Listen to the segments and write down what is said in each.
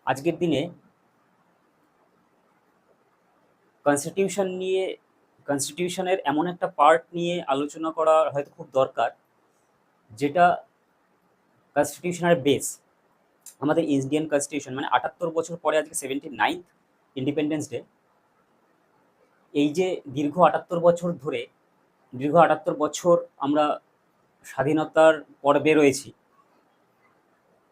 আজকের দিনে কনস্টিটিউশনের এমন একটা পার্ট নিয়ে আলোচনা করা হয়তো খুব দরকার, যেটা কনস্টিটিউশনের বেস। আমাদের ইন্ডিয়ান কনস্টিটিউশন মানে ৭৮ বছর পরে আজকে 79th ইন্ডিপেন্ডেন্স ডে। এই যে দীর্ঘ ৭৮ বছর আমরা স্বাধীনতার পর্বে রয়েছি।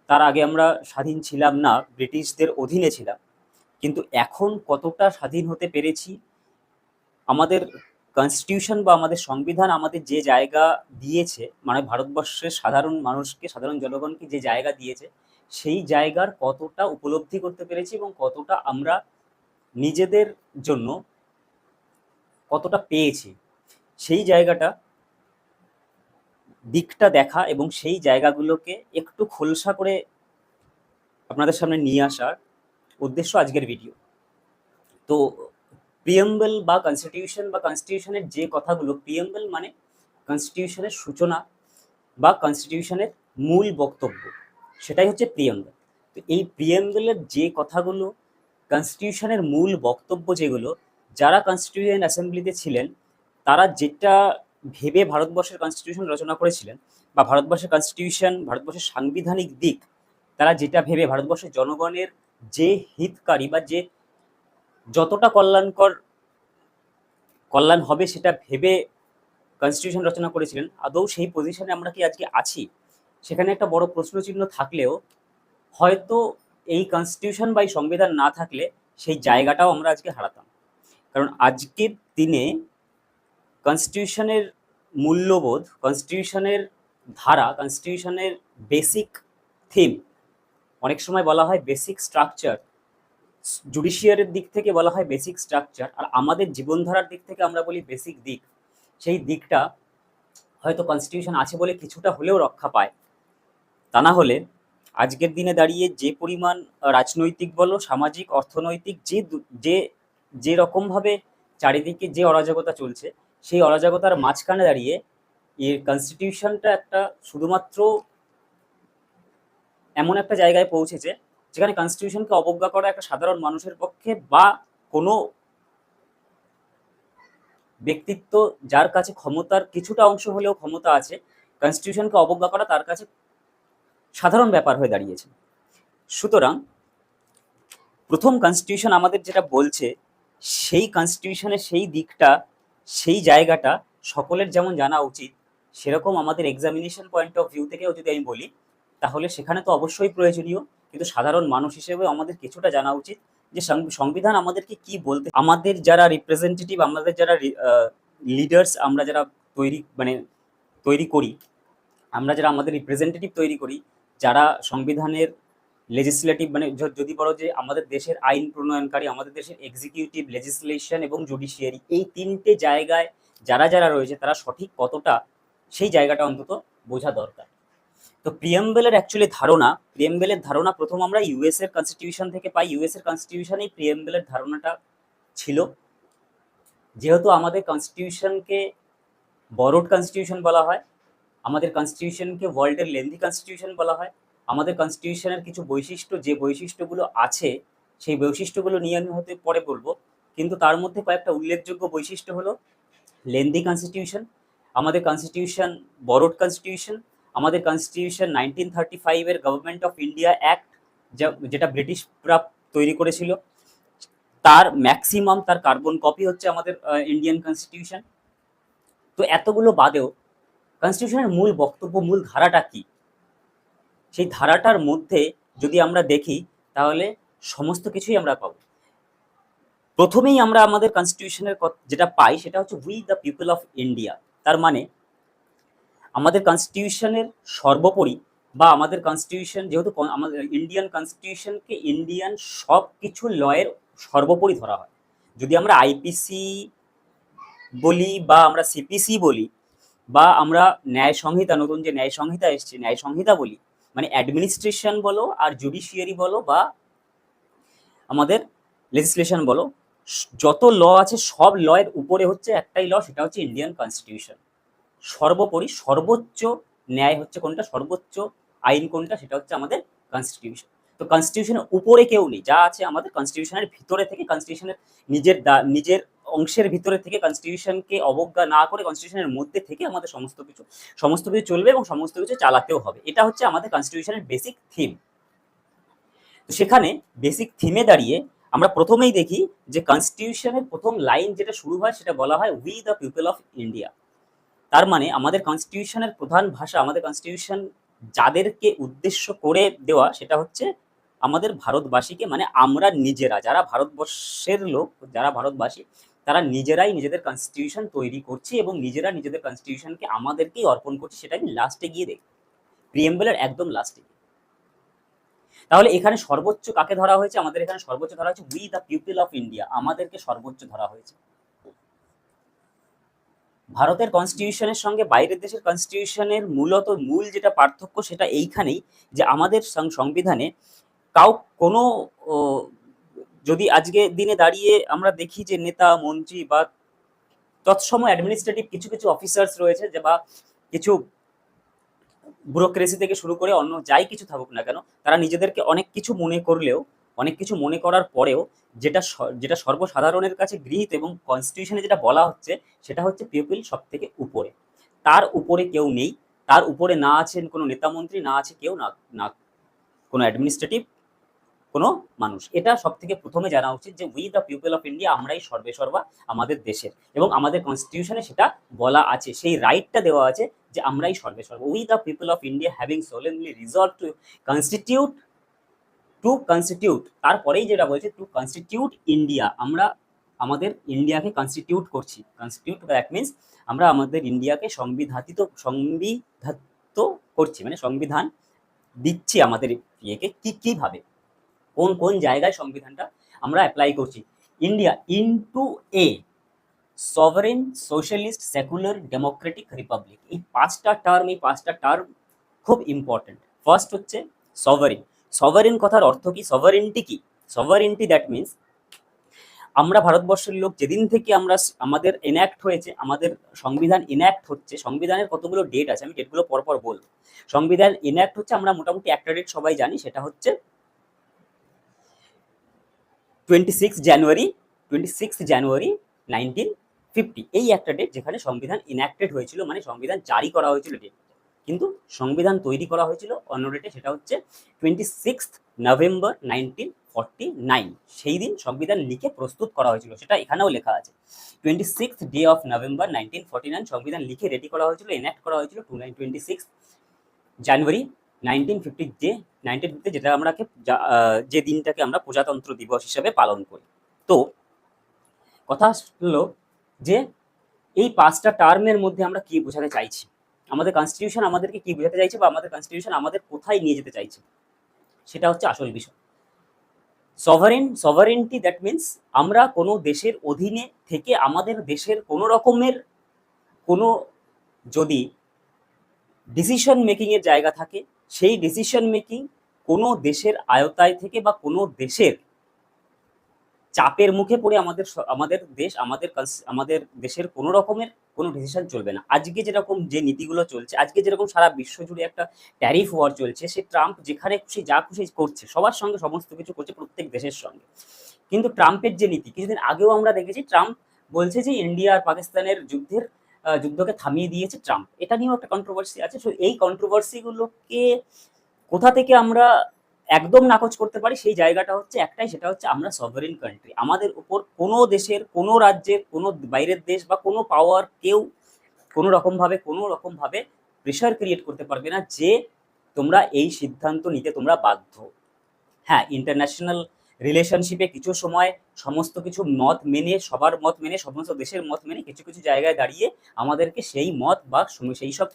তার আগে আমরা স্বাধীন ছিলাম না, ব্রিটিশদের অধীনে ছিলাম। কিন্তু এখন কতটা স্বাধীন হতে পেরেছি, আমাদের কনস্টিটিউশন বা আমাদের সংবিধান আমাদের যে জায়গা দিয়েছে, মানে ভারতবর্ষের সাধারণ মানুষকে, সাধারণ জনগণকে যে জায়গা দিয়েছে, সেই জায়গার কতটা উপলব্ধি করতে পেরেছি এবং কতটা আমরা নিজেদের জন্য কতটা পেয়েছি, সেই জায়গাটা দিকটা দেখা এবং সেই জায়গাগুলোকে একটু খোলসা করে আপনাদের সামনে নিয়ে আসার উদ্দেশ্য আজকের ভিডিও। তো প্রিয়েম্বল বা কনস্টিটিউশনের যে কথাগুলো, প্রিয়েম্বল মানে কনস্টিটিউশনের সূচনা বা কনস্টিটিউশনের মূল বক্তব্য, সেটাই হচ্ছে প্রিয়েম্বল। তো এই প্রিয়েম্বলের যে কথাগুলো, কনস্টিটিউশনের মূল বক্তব্য যেগুলো, যারা কনস্টিটিউয়েন্ট অ্যাসেম্বলিতে ছিলেন তারা যেটা ভেবে ভারতবর্ষের কনস্টিটিউশন রচনা করেছিলেন, বা ভারতবর্ষের সাংবিধানিক দিক, তারা যেটা ভেবে ভারতবর্ষের জনগণের যে হিতকারী বা যে যতটা কল্যাণ হবে সেটা ভেবে কনস্টিটিউশন রচনা করেছিলেন, আদৌ সেই পজিশনে আমরা কি আজকে আছি? সেখানে একটা বড় প্রশ্নচিহ্ন থাকলেও হয়তো এই কনস্টিটিউশন বা এই সংবিধান না থাকলে সেই জায়গাটাও আমরা আজকে হারাতাম। কারণ আজকের দিনে কনস্টিটিউশনের মূল্যবোধ, কনস্টিটিউশনের ধারা, কনস্টিটিউশনের বেসিক থিম, অনেক সময় বলা হয় বেসিক স্ট্রাকচার, জুডিশিয়ারির দিক থেকে বলা হয় বেসিক স্ট্রাকচার, আর আমাদের জীবনধারার দিক থেকে আমরা বলি বেসিক দিক। সেই দিকটা হয়তো কনস্টিটিউশন আছে বলে কিছুটা হলেও রক্ষা পায়। তা না হলে আজকের দিনে দাঁড়িয়ে যে পরিমাণ রাজনৈতিক বলো, সামাজিক, অর্থনৈতিক যে যে রকমভাবে চারিদিকে যে অরাজকতা চলছে, সেই অরাজকতার মাঝখানে দাঁড়িয়ে এর কনস্টিটিউশনটা একটা শুধুমাত্র এমন একটা জায়গায় পৌঁছেছে যেখানে কনস্টিটিউশনকে অবজ্ঞা করা একটা সাধারণ মানুষের পক্ষে, বা কোনো ব্যক্তিত্ব যার কাছে ক্ষমতার কিছুটা অংশ হলেও ক্ষমতা আছে, কনস্টিটিউশনকে অবজ্ঞা করা তার কাছে সাধারণ ব্যাপার হয়ে দাঁড়িয়েছে। সুতরাং প্রথম কনস্টিটিউশন আমাদের যেটা বলছে, সেই কনস্টিটিউশনের সেই দিকটা, সেই জায়গাটা সকলের যেমন জানা উচিত, সেরকম আমাদের এক্সামিনেশন পয়েন্ট অফ ভিউ থেকেও যদি আমি বলি, তাহলে সেখানে তো অবশ্যই প্রয়োজনীয়, কিন্তু সাধারণ মানুষ হিসেবে আমাদের কিছুটা জানা উচিত যে সংবিধান আমাদেরকে কি বলতে। আমাদের যারা রিপ্রেজেন্টেটিভ, আমাদের যারা লিডার্স, আমরা যারা তৈরি করি, আমরা যারা আমাদের রিপ্রেজেন্টেটিভ তৈরি করি, যারা সংবিধানের লেজিসলেটিভ মানে যদি বলো যে আমাদের দেশের আইন প্রণয়নকারী, আমাদের দেশের এক্সিকিউটিভ, লেজিসলেশন এবং জুডিশিয়ারি, এই তিনটে জায়গায় যারা যারা রয়েছে তারা সঠিক কতটা, সেই জায়গাটা অন্তত বোঝা দরকার। তো প্রিয়েম্বেলের ধারণা প্রথম আমরা ইউএস এর কনস্টিটিউশন থেকে পাই। ইউএস এর কনস্টিটিউশনেই প্রিয়েম্বেলের ধারণাটা ছিল। যেহেতু আমাদের কনস্টিটিউশনকে বরোড কনস্টিটিউশন বলা হয়, আমাদের কনস্টিটিউশনকে ওয়ার্ল্ডের লেন্দি কনস্টিটিউশন বলা হয়, আমাদের কনস্টিটিউশনের কিছু বৈশিষ্ট্য, যে বৈশিষ্ট্যগুলো আছে সেই বৈশিষ্ট্যগুলো নিয়ে আমি হয়তো পরে বলবো, কিন্তু তার মধ্যে কয়েকটা উল্লেখযোগ্য বৈশিষ্ট্য হলো লেন্দি কনস্টিটিউশন, আমাদের কনস্টিটিউশন বরোড কনস্টিটিউশন, আমাদের কনস্টিটিউশন 1935-এর গভর্নমেন্ট অফ ইন্ডিয়া অ্যাক্ট, যেটা ব্রিটিশরা তৈরি করেছিল, তার কার্বন কপি হচ্ছে আমাদের ইন্ডিয়ান কনস্টিটিউশন। তো এতগুলো বাদেও কনস্টিটিউশনের মূল বক্তব্য, মূল ধারাটা কি, সেই ধারাটার মধ্যে যদি আমরা দেখি তাহলে সমস্ত কিছুই আমরা পাবো। প্রথমেই আমরা আমাদের কনস্টিটিউশনের যেটা পাই সেটা হচ্ছে we the people of India. তার মানে আমাদের কনস্টিটিউশনের সর্বোপরি, বা আমাদের কনস্টিটিউশন যেহেতু আমাদের ইন্ডিয়ান কনস্টিটিউশনকে ইন্ডিয়ান সব কিছু লয়ের সর্বোপরি ধরা হয়। যদি আমরা আইপিসি বলি বা আমরা সিপিসি বলি, বা আমরা ন্যায় সংহিতা, নতুন যে ন্যায় সংহিতা এসছে, ন্যায় সংহিতা বলি, মানে অ্যাডমিনিস্ট্রেশন বলো আর জুডিশিয়ারি বলো বা আমাদের লেজিসলেশন বলো, যত ল আছে সব লয়ের উপরে হচ্ছে একটাই ল, সেটা হচ্ছে ইন্ডিয়ান কনস্টিটিউশন। সর্বোপরি সর্বোচ্চ ন্যায় হচ্ছে কোনটা, সর্বোচ্চ আইন কোনটা, সেটা হচ্ছে আমাদের কনস্টিটিউশন। তো কনস্টিটিউশনের উপরে কেউ নেই, যা আছে আমাদের কনস্টিটিউশনের ভিতরে থেকে, কনস্টিটিউশনের নিজের অংশের ভিতরে থেকে, কনস্টিটিউশনকে অবজ্ঞা না করে কনস্টিটিউশনের মধ্যে থেকে আমাদের সমস্ত কিছু চলবে এবং সমস্ত কিছু চালাতেও হবে। এটা হচ্ছে আমাদের কনস্টিটিউশনের বেসিক থিম। তো সেখানে বেসিক থিমে দাঁড়িয়ে আমরা প্রথমেই দেখি যে কনস্টিটিউশনের প্রথম লাইন যেটা শুরু হয় সেটা বলা হয় we the people of India. তার মানে আমাদের কনস্টিটিউশনের প্রধান ভাষা, আমাদের কনস্টিটিউশন যাদেরকে উদ্দেশ্য করে দেওয়া সেটা হচ্ছে আমাদের ভারতবাসীকে, মানে আমরা নিজেরা যারা ভারতবর্ষের লোক, যারা ভারতবাসী, তারা নিজেরাই নিজেদের কনস্টিটিউশন তৈরি করছি এবং নিজেরা নিজেদের কনস্টিটিউশনকে আমাদেরকেই অর্পণ করছি। সেটা আমি লাস্টে গিয়ে দেখি, প্রিএম্বলের একদম লাস্টে। তাহলে এখানে সর্বোচ্চ কাকে ধরা হয়েছে? আমাদের এখানে সর্বোচ্চ ধরা হয়েছে we the people of India, আমাদেরকে সর্বোচ্চ ধরা হয়েছে। ভারতের কনস্টিটিউশনের সঙ্গে বাইরের দেশের কনস্টিটিউশনের মূল যেটা পার্থক্য সেটা এইখানেই, যে আমাদের সংবিধানে কোনো যদি আজকে দিনে দাঁড়িয়ে আমরা দেখি যে নেতা মন্ত্রী বা তৎসময় অ্যাডমিনিস্ট্রেটিভ কিছু কিছু অফিসার্স রয়েছে, যে বা কিছু ব্যুরোক্রেসি থেকে শুরু করে অন্য যাই কিছু থাকুক না কেন, তারা নিজেদেরকে অনেক কিছু মনে করার পরেও যেটা সর্বসাধারণের কাছে গৃহীত এবং কনস্টিটিউশনে যেটা বলা হচ্ছে সেটা হচ্ছে পিপল সব থেকে উপরে, তার উপরে কেউ নেই, তার উপরে না আছেন কোনো নেতা মন্ত্রী, না আছে কেউ, না কোনো অ্যাডমিনিস্ট্রেটিভ কোনো মানুষ। এটা সব থেকে প্রথমে জানা উচিত যে we the people of India, আমরাই সর্বেসর্বা আমাদের দেশের, এবং আমাদের কনস্টিটিউশনে সেটা বলা আছে, সেই রাইটটা দেওয়া আছে যে আমরাই সর্বেসর্বা। We the people of India having solemnly resolve to constitute, তারপরেই যেটা বলছে টু কনস্টিটিউট ইন্ডিয়া, আমরা আমাদের ইন্ডিয়াকে কনস্টিটিউট করছি। কনস্টিটিউট দ্যাট মিনস আমরা আমাদের ইন্ডিয়াকে সংবিধাত করছি, মানে সংবিধান দিচ্ছি আমাদের ইয়েকে কিভাবে, কোন জায়গায় সংবিধানটা আমরা অ্যাপ্লাই করছি। India into a sovereign socialist secular democratic republic, এই পাঁচটা টার্ম খুব ইম্পর্টেন্ট। ফার্স্ট হচ্ছে সভারেন। সভারেন কথার অর্থ কি? সভারেন্টি কি? সভারেন্টি দ্যাট মিনস আমরা ভারতবর্ষের লোক, যেদিন থেকে আমাদের এনঅ্যাক্ট হয়েছে, আমাদের সংবিধান এনঅ্যাক্ট হচ্ছে, সংবিধানের কতগুলো ডেট আছে, আমি ডেটগুলো পরপর বলবো। সংবিধান এনঅ্যাক্ট হচ্ছে, আমরা মোটামুটি একটা ডেট সবাই জানি, সেটা হচ্ছে 26 জানুয়ারি 1950, এই একটা ডেট যেখানে সংবিধান ইনঅ্যাক্টেড হয়েছিল, মানে সংবিধান জারি করা হয়েছিল ডেট। কিন্তু সংবিধান তৈরি করা হয়েছিল অন্য ডেটে, সেটা হচ্ছে 26 নভেম্বর 1949, সেই দিন সংবিধান লিখে প্রস্তুত করা হয়েছিল, সেটা এখানেও লেখা আছে। 26 ডে অফ নভেম্বর 1949 সংবিধান লিখে রেডি করা হয়েছিল, এনঅ্যাক্ট করা হয়েছিল 26 জানুয়ারি 1950, যেটা আমরা যে দিনটাকে আমরা প্রজাতন্ত্র দিবস হিসেবে পালন করি। তো কথা হলো যে এই পাঁচটা টার্মের মধ্যে আমরা কি বোঝাতে চাইছি, আমাদের কনস্টিটিউশন আমাদেরকে কি বোঝাতে চাইছে, বা আমাদের কনস্টিটিউশন আমাদের কোথায় নিয়ে যেতে চাইছে, সেটা হচ্ছে আসল বিষয়। সভারেন্টি দ্যাট মিনস আমরা কোনো দেশের অধীনে থেকে আমাদের দেশের কোনো রকমের কোনো যদি ডিসিশন মেকিং এর জায়গা থাকে, সেই ডিসিশন মেকিং কোনো দেশের আয়তায় থেকে বা কোনো দেশের চাপের মুখে পড়ে আমাদের দেশের কোনো রকমের কোনো ডিসিশন চলবে না। আজকে যেরকম যে নীতিগুলো চলছে, আজকে যেরকম সারা বিশ্ব জুড়ে একটা ট্যারিফ ওয়ার চলছে, সে ট্রাম্প যেখানে খুশি যা খুশি করছে, সবার সঙ্গে সমস্ত কিছু করছে, প্রত্যেক দেশের সঙ্গে। কিন্তু ট্রাম্পের যে নীতি, কিছুদিন আগেও আমরা দেখেছি ট্রাম্প বলছে যে ইন্ডিয়া আর পাকিস্তানের যুদ্ধকে থামিয়ে দিয়েছে ট্রাম্প, এটা নিয়েও একটা কন্ট্রোভার্সি আছে। সো এই কন্ট্রোভার্সিগুলোকে কোথা থেকে আমরা একদম নাকচ করতে পারি, সেই জায়গাটা হচ্ছে একটাই, সেটা হচ্ছে আমরা সভারেন কান্ট্রি। আমাদের উপর কোনো দেশের, কোনো রাজ্যের, কোনো বাইরের দেশ বা কোনো পাওয়ার কেউ কোনো রকমভাবে প্রেশার ক্রিয়েট করতে পারবে না যে তোমরা এই সিদ্ধান্ত নিতে তোমরা বাধ্য। হ্যাঁ, ইন্টারন্যাশনাল রিলেশনশিপে কিছু সময় সমস্ত কিছু মত মেনে, সবার মত মেনে, সমস্ত দেশের মত মেনে কিছু কিছু জায়গায় দাঁড়িয়ে আমাদেরকে সেই মত বা সেই সব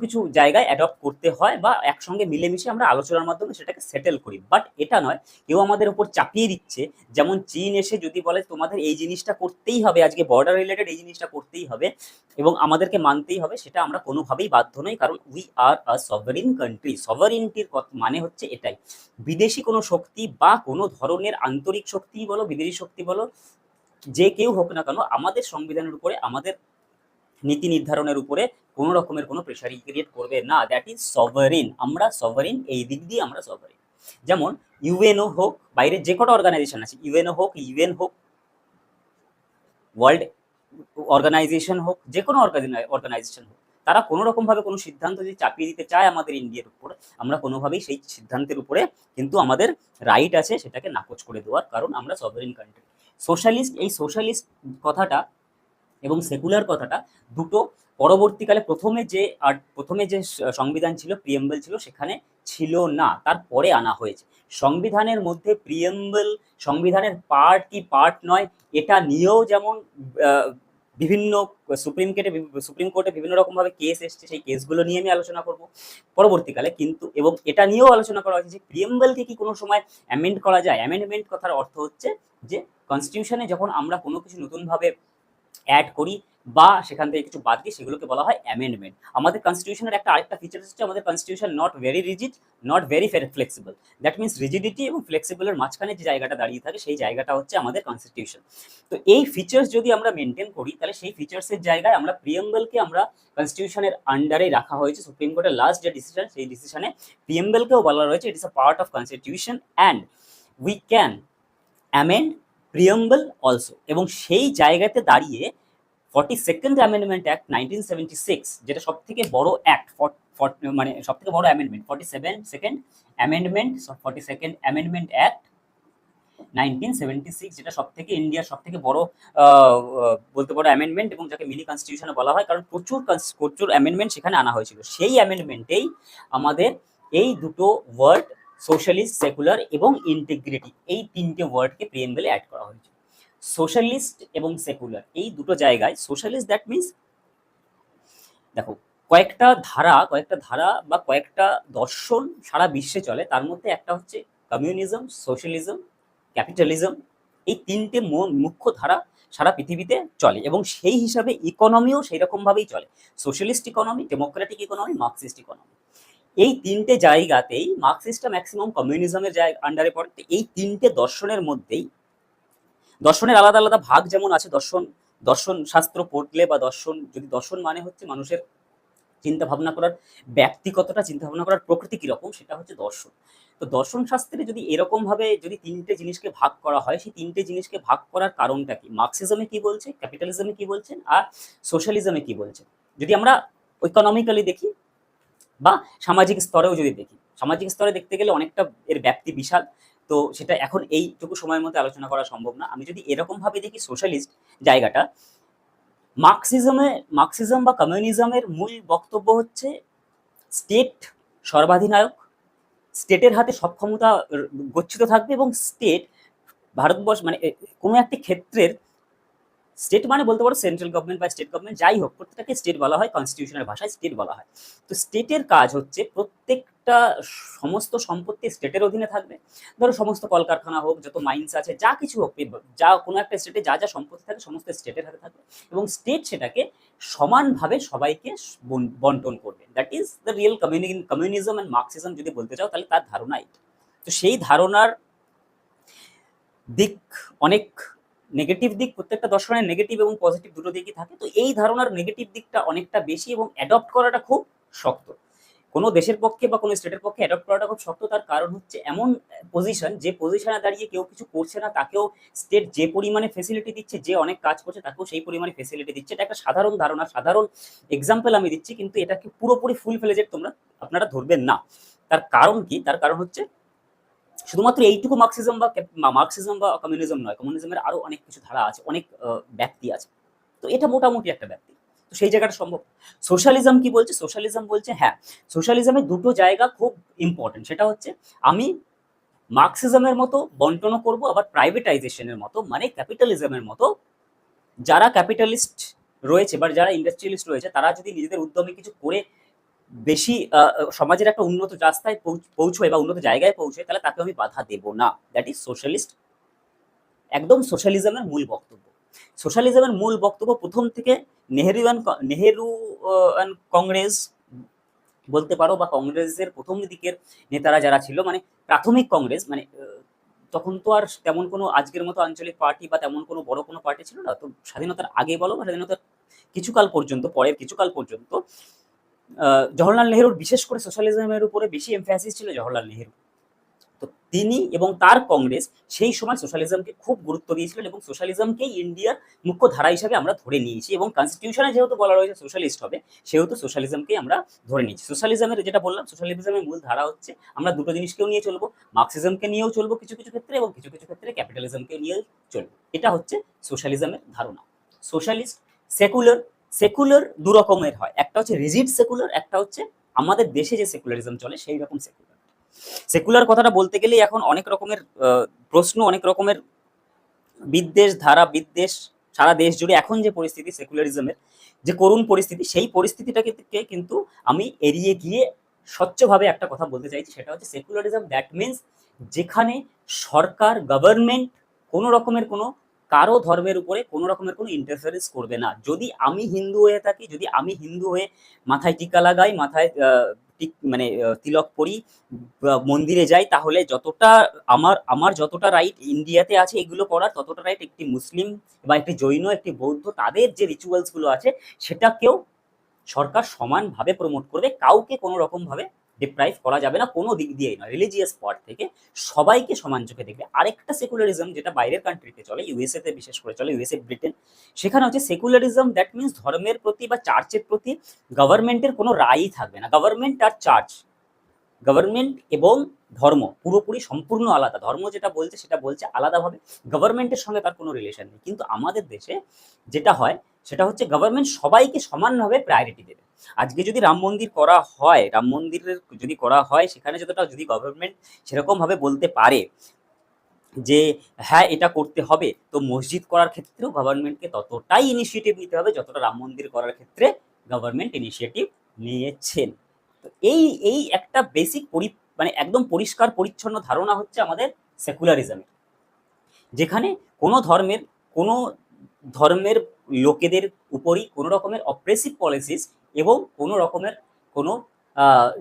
কিছু জায়গায় অ্যাডপ্ট করতে হয়, বা একসঙ্গে মিলেমিশে আমরা আলোচনার মাধ্যমে সেটাকে সেটেল করি। বাট এটা নয় কেউ আমাদের উপর চাপিয়ে দিচ্ছে, যেমন চীন এসে যদি বলে তোমাদের এই জিনিসটা করতেই হবে, আজকে বর্ডার রিলেটেড এই জিনিসটা করতেই হবে এবং আমাদেরকে মানতেই হবে, সেটা আমরা কোনোভাবেই বাধ্য নই, কারণ we are a sovereign country. সভারেন্টির মানে হচ্ছে এটাই। বিদেশি কোনো শক্তি বা কোনো ধরনের আন্তরিক শক্তি বলো, বিদেশি শক্তি বলো, যে কেউ হোক না কেন, আমাদের সংবিধানের উপরে, আমাদের নীতি নির্ধারণের উপরে কোনো রকমের কোনো প্রেশার ক্রিয়েট করবে না। That is sovereign. আমরা সভারেন, এই দিক দিয়ে আমরা সভারেন। যেমন ইউএনও হোক, বাইরে যে কটা অর্গানাইজেশন আছে, ইউএনও হোক, ইউএন হোক, ওয়ার্ল্ড অর্গানাইজেশন হোক, যে কোনো অর্গানাইজেশন হোক, তারা কোনো রকমভাবে কোনো সিদ্ধান্ত যদি চাপিয়ে দিতে চায় আমাদের ইন্ডিয়ার উপর, আমরা কোনোভাবেই সেই সিদ্ধান্তের উপরে কিন্তু আমাদের রাইট আছে সেটাকে নাকচ করে দেওয়ার, কারণ আমরা সভারেন কান্ট্রি। সোশ্যালিস্ট, এই সোশ্যালিস্ট কথাটা এবং সেকুলার কথাটা দুটো পরবর্তীকালে প্রথমে যে সংবিধান ছিল, প্রিয়েম্বল ছিল, সেখানে ছিল না, তারপরে আনা হয়েছে। সংবিধানের মধ্যে প্রিয়েম্বল সংবিধানের পার্ট কি পার্ট নয় এটা নিয়েও যেমন বিভিন্ন সুপ্রিম কোর্টে বিভিন্ন রকমভাবে কেস এসছে, সেই কেসগুলো নিয়ে আমি আলোচনা করব পরবর্তীকালে। কিন্তু এবং এটা নিয়েও আলোচনা করা হয়েছে যে প্রিয়েম্বলকে কি কোনো সময় অ্যামেন্ড করা যায়। অ্যামেন্ডমেন্ট কথার অর্থ হচ্ছে যে কনস্টিটিউশনে যখন আমরা কোনো কিছু নতুনভাবে অ্যাড করি বা সেখান থেকে কিছু বাদ দিই, সেগুলোকে বলা হয় অ্যামেন্ডমেন্ট। আমাদের কনস্টিটিউশনের আরেকটা ফিচার হচ্ছে আমাদের constitution not very rigid, not very flexible. That means rigidity এবং ফ্লেক্সিবলের মাঝখানে যে জায়গাটা দাঁড়িয়ে থাকে সেই জায়গাটা হচ্ছে আমাদের কনস্টিটিউশন। তো এই ফিচার্স যদি আমরা মেনটেন করি, তাহলে সেই ফিচার্সের জায়গায় আমরা প্রিয়েম্বলকে আমরা কনস্টিটিউশনের আন্ডারে রাখা হয়েছে। সুপ্রিম কোর্টের লাস্ট যে ডিসিশন, সেই ডিসিশনে প্রিয়েম্বলকেও বলা রয়েছে it is a part of constitution and we can amend preamble also. এবং সেই জায়গাতে দাঁড়িয়ে 42nd অ্যামেন্ডমেন্ট অ্যাক্ট 1976, যেটা সব থেকে বড় অ্যাক্ট, মানে সব থেকে বড় amendment, 42nd amendment, 42nd amendment act 1976, যেটা সব থেকে ইন্ডিয়ার সব থেকে বড় বলতে পারো অ্যামেন্ডমেন্ট, এবং যাকে মিনি কনস্টিটিউশনে বলা হয়, কারণ প্রচুর অ্যামেন্ডমেন্ট সেখানে আনা হয়েছিল। সেই অ্যামেন্ডমেন্টেই আমাদের এই দুটো ওয়ার্ড, সোশ্যালিস্ট, সেকুলার এবং ইন্টিগ্রিটি, এই তিনটে ওয়ার্ডকে প্রিয়েম্বলে অ্যাড করা হয়েছে। সোশ্যালিস্ট এবং সেকুলার এই দুটো জায়গায়, সোশ্যালিস্ট দ্যাট মিনস, দেখো কয়েকটা ধারা বা কয়েকটা দর্শন সারা বিশ্বে চলে, তার মধ্যে একটা হচ্ছে কমিউনিজম, সোশ্যালিজম, ক্যাপিটালিজম। এই তিনটে মুখ্য ধারা সারা পৃথিবীতে চলে, এবং সেই হিসাবে ইকোনমিও সেই রকমভাবেই চলে। Socialist economy, Democratic economy, Marxist economy, এই তিনটে জায়গাতেই মার্কসিস্টটা ম্যাক্সিমাম কমিউনিজমের আন্ডারে পড়ে। এই তিনটে দর্শনের মধ্যেই, দর্শনের আলাদা আলাদা ভাগ যেমন আছে, দর্শন শাস্ত্র পড়লে বা যদি দর্শন মানে হচ্ছে মানুষের চিন্তা ভাবনা করার, ব্যক্তিগতটা চিন্তা ভাবনা করার প্রকৃতি কিরকম, সেটা হচ্ছে দর্শন। তো দর্শন শাস্ত্রে যদি এরকম ভাবে যদি তিনটে জিনিসকে ভাগ করা হয়, সেই তিনটে জিনিসকে ভাগ করার কারণটা কি, মার্কসিজমে কি বলছে, ক্যাপিটালিজমে কি বলছেন, আর সোশ্যালিজমে কি বলছে। যদি আমরা ইকোনমিক্যালি দেখি বা সামাজিক স্তরেও যদি দেখি, সামাজিক স্তরে দেখতে গেলে অনেকটা এর ব্যাপ্তি বিশাল, তো সেটা এখন এইটুকু সময়ের মধ্যে আলোচনা করা সম্ভব না। আমি যদি এরকম ভাবে দেখি সোশ্যালিস্ট জায়গাটা, মার্কসিজম বা কমিউনিজমের মূল বক্তব্য হচ্ছে স্টেট সর্বাধিনায়ক, স্টেটের হাতে সব ক্ষমতা গচ্ছিত থাকবে, এবং স্টেট ভারতবর্ষ মানে কোনো একটি ক্ষেত্রের, স্টেট মানে বলতে পারো সেন্ট্রাল গভর্নমেন্ট বা স্টেট গভর্নমেন্ট, যাই হোক, প্রত্যেকটাকে স্টেট বলা হয়, কনস্টিটিউশনের ভাষায় স্টেট বলা হয়। তো স্টেটের কাজ হচ্ছে প্রত্যেকটা সমস্ত সম্পত্তি স্টেটের অধীনে থাকবে। ধরো সমস্ত কলকারখানা হোক, যত মাইন্স আছে, যা কিছু হোক, যা কোনো একটা স্টেটে যা যা সম্পত্তি থাকে সমস্ত স্টেটের হাতে থাকবে, এবং স্টেট সেটাকে সমানভাবে সবাইকে বন্টন করবে। That is the real communism and Marxism যদি বলতে চাও, তাহলে তার ধারণা এটা। তো সেই ধারণার দিক অনেক, নেগেটিভ দিক, প্রত্যেকটা দর্শনের নেগেটিভ এবং পজিটিভ দুটো দিকই থাকে। তো এই ধারণার নেগেটিভ দিকটা অনেকটা বেশি, এবং অ্যাডপ্ট করাটা খুব শক্ত। কোনো দেশের পক্ষে বা কোনো স্টেটের পক্ষে অ্যাডপ্ট করাটা খুব শক্ত। তার কারণ হচ্ছে এমন পজিশন, যে পজিশনে দাঁড়িয়ে কেউ কিছু করছে না, তাকেও স্টেট যে পরিমাণে ফেসিলিটি দিচ্ছে, যে অনেক কাজ করছে তাকেও সেই পরিমাণে ফেসিলিটি দিচ্ছে। এটা একটা সাধারণ ধারণা, সাধারণ এক্সাম্পল আমি দিচ্ছি, কিন্তু এটাকে পুরোপুরি ফুল ফ্লেজেড আপনারা ধরবেন না। তার কারণ কি? তার কারণ হচ্ছে শুধুমাত্র এইটুকু মার্কসিজম বা কমিউনিজম নয়, কমিউনিজমের আরো অনেক কিছু ধারা আছে, অনেক ব্যক্তি আছে। তো এটা মোটামুটি একটা ব্যক্তি, তো সেই জায়গাটা সম্ভব। সোশ্যালিজম কি বলছে? সোশ্যালিজম বলছে হ্যাঁ, সোশ্যালিজমের দুটো জায়গা খুব ইম্পর্টেন্ট। সেটা হচ্ছে আমি মার্কসিজমের মতো বন্টনও করব, আবার প্রাইভেটাইজেশনের মতো, মানে ক্যাপিটালিজমের মতো, যারা ক্যাপিটালিস্ট রয়েছে বা যারা ইন্ডাস্ট্রিয়ালিস্ট রয়েছে, তারা যদি নিজেদের উদ্যমে কিছু করে বেশি সমাজের একটা উন্নত রাস্তায় পৌঁছয় বা উন্নত জায়গায় পৌঁছয়, তাহলে তাকে আমি বাধা দেব না। দ্যাট ইজ সোশ্যালিস্ট, একদম সোশ্যালিজমের মূল বক্তব্য। সোশ্যালিজমের মূল বক্তব্য প্রথম থেকে নেহেরু কংগ্রেস বলতে পারো, বা কংগ্রেসের প্রথম দিকের নেতারা যারা ছিল, মানে প্রাথমিক কংগ্রেস, মানে তখন তো আর তেমন কোনো আজকের মতো আঞ্চলিক পার্টি বা তেমন কোনো বড় কোনো পার্টি ছিল না। তো স্বাধীনতার আগে বলো বা স্বাধীনতার কিছুকাল পর্যন্ত, পরের কিছুকাল পর্যন্ত জওহরলাল নেহেরুর বিশেষ করে সোশ্যালিজমের উপরে বেশি এমফ্যাসিস ছিল জওহরলাল নেহেরু। তিনি এবং তার কংগ্রেস সেই সময় সোশ্যালিজমকে খুব গুরুত্ব দিয়েছিলেন এবং সোশ্যালিজমকেই ইন্ডিয়ার মুখ্য ধারা হিসাবে আমরা ধরে নিয়েছি এবং কনস্টিটিউশনে যেহেতু বলা রয়েছে সোশ্যালিস্ট হবে, সেহেতু সোশ্যালিজমকেই আমরা ধরে নিয়েছি। সোশ্যালিজমের যেটা বললাম, সোশ্যালিজমের মূল ধারা হচ্ছে আমরা দুটো জিনিসকেও নিয়ে চলবো, মার্কসিজমকে নিয়েও চলবো কিছু কিছু ক্ষেত্রে এবং কিছু কিছু ক্ষেত্রে ক্যাপিটালিজমকে নিয়েও চলবো। এটা হচ্ছে সোশ্যালিজমের ধারণা। Socialist, secular. সেকুলার দু রকমের হয়, একটা হচ্ছে রিজিড সেকুলার, একটা হচ্ছে আমাদের দেশে যে সেকুলারিজম চলে সেই রকম সেকুলার। সেকুলার কথাটা বলতে গেলে এখন অনেক রকমের প্রশ্ন, অনেক রকমের বিদ্বেষ, ধারা বিদ্বেষ সারা দেশ জুড়ে এখন যে পরিস্থিতি সেকুলারিজমের, যে করুণ পরিস্থিতি, সেই পরিস্থিতিটাকে কিন্তু আমি এড়িয়ে গিয়ে স্বচ্ছভাবে একটা কথা বলতে চাইছি, সেটা হচ্ছে সেকুলারিজম দ্যাট মিনস যেখানে সরকার, গভর্নমেন্ট কোনো রকমের কোনো কারো ধর্মের উপরে কোনো রকমের কোনো ইন্টারফারেন্স করবে না। যদি আমি হিন্দু হয়ে থাকি, যদি আমি হিন্দু হয়ে মাথায় টিকা লাগাই, মাথায় মানে তিলক পরি, মন্দিরে যাই, তাহলে যতটা আমার যতটা রাইট ইন্ডিয়াতে আছে এগুলো করার, ততটা রাইট একটি মুসলিম বা একটি জৈন, একটি বৌদ্ধ, তাদের যে রিচুয়ালস গুলো আছে সেটাকেও সরকার সমানভাবে প্রমোট করবে। কাউকে কোনো রকম ভাবে ডিপ্রাইভ করা যাবে না, কোনো দিক দিয়েই নয়। রিলিজিয়াস পয়েন্ট থেকে সবাইকে সমান চোখে দেখবে। আরেকটা সেকুলারিজম যেটা বাইরের কান্ট্রিতে চলে, ইউএসএ তে বিশেষ করে চলে, ইউএসএ, ব্রিটেন, সেখানে হচ্ছে সেকুলারিজম দ্যাট মিনস ধর্মের প্রতি বা চার্চের প্রতি গভর্নমেন্টের কোনো রায়ই থাকবে না। গভর্নমেন্ট আর চার্চ, গভর্নমেন্ট এবং ধর্ম পুরোপুরি সম্পূর্ণ আলাদা। ধর্ম যেটা বলছে সেটা বলছে আলাদাভাবে, গভর্নমেন্টের সঙ্গে তার কোনো রিলেশন নেই। কিন্তু আমাদের দেশে যেটা হয় সেটা হচ্ছে গভর্নমেন্ট সবাইকে সমানভাবে প্রায়োরিটি দেবে। আজকে যদি রাম মন্দির করা হয়, রাম মন্দিরের যদি করা হয়, সেখানে যতটা যদি গভর্নমেন্ট সেরকমভাবে বলতে পারে যে হ্যাঁ এটা করতে হবে, তো মসজিদ করার ক্ষেত্রেও গভর্নমেন্টকে ততটাই ইনিশিয়েটিভ নিতে হবে যতটা রাম মন্দির করার ক্ষেত্রে গভর্নমেন্ট ইনিশিয়েটিভ নিয়েছেন। তো এই এই একটা বেসিক মানে একদম পরিষ্কার পরিচ্ছন্ন ধারণা হচ্ছে আমাদের সেকুলারিজমের, যেখানে কোনো ধর্মের লোকেদের উপরই কোনো রকমের অপ্রেসিভ পলিসিস এবং কোনো রকমের কোনো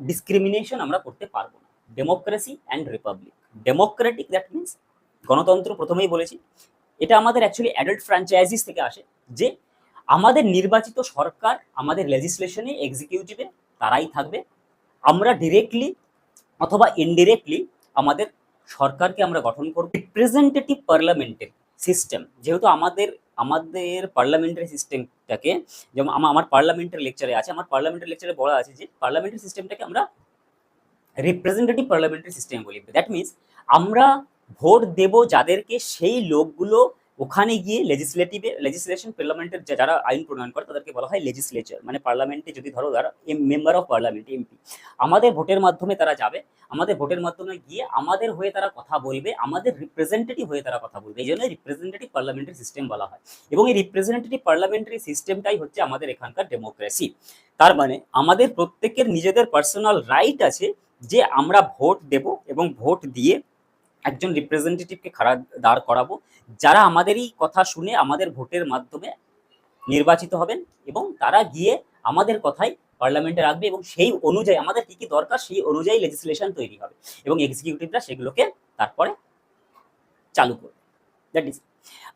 ডিসক্রিমিনেশন আমরা করতে পারবো না। Democracy and Republic. Democratic that means গণতন্ত্র, প্রথমেই বলেছি, এটা আমাদের অ্যাকচুয়ালি অ্যাডাল্ট ফ্র্যাঞ্চাইজিস থেকে আসে, যে আমাদের নির্বাচিত সরকার আমাদের লেজিসলেশনে, এক্সিকিউটিভে তারাই থাকবে। আমরা ডিরেক্টলি অথবা ইনডিরেক্টলি আমাদের সরকারকে আমরা গঠন করব। রিপ্রেজেন্টেটিভ পার্লামেন্টের সিস্টেম, যেহেতু আমাদের আমাদের পার্লামেন্টারি সিস্টেমটাকে, যেমন আমার পার্লামেন্টের লেকচারে আছে, আমার পার্লামেন্টারি লেকচারে বলা আছে যে পার্লামেন্টারি সিস্টেমটাকে আমরা রিপ্রেজেন্টেটিভ পার্লামেন্টারি সিস্টেম বলি। দ্যাট মিনস আমরা ভোট দেব যাদেরকে, সেই লোকগুলো ওখানে গিয়ে লেজিসলেশন, পার্লামেন্টের যারা আইন প্রণয়ন করে তাদেরকে বলা হয় লেজিসলেচার। মানে পার্লামেন্টে যদি ধরো যারা মেম্বার অফ পার্লামেন্ট, এমপি, আমাদের ভোটের মাধ্যমে তারা যাবে, আমাদের ভোটের মাধ্যমে গিয়ে আমাদের হয়ে তারা কথা বলবে, আমাদের রিপ্রেজেন্টেটিভ হয়ে তারা কথা বলবে। এই জন্য রিপ্রেজেন্টেটিভ পার্লামেন্টারি সিস্টেম বলা হয়। এবং এই রিপ্রেজেন্টেটিভ পার্লামেন্টারি সিস্টেমটাই হচ্ছে আমাদের এখানকার ডেমোক্রেসি। তার মানে আমাদের প্রত্যেকের নিজেদের পার্সোনাল রাইট আছে যে আমরা ভোট দেব এবং ভোট দিয়ে একজন রিপ্রেজেন্টেটিভকে দাঁড় করাবো, যারা আমাদেরই কথা শুনে আমাদের ভোটের মাধ্যমে নির্বাচিত হবেন এবং তারা গিয়ে আমাদের কথাই পার্লামেন্টে রাখবে এবং সেই অনুযায়ী আমাদের কি কি দরকার সেই অনুযায়ী লেজিসলেশন তৈরি হবে এবং এক্সিকিউটিভরা সেগুলোকে তারপরে চালু করবে। That is.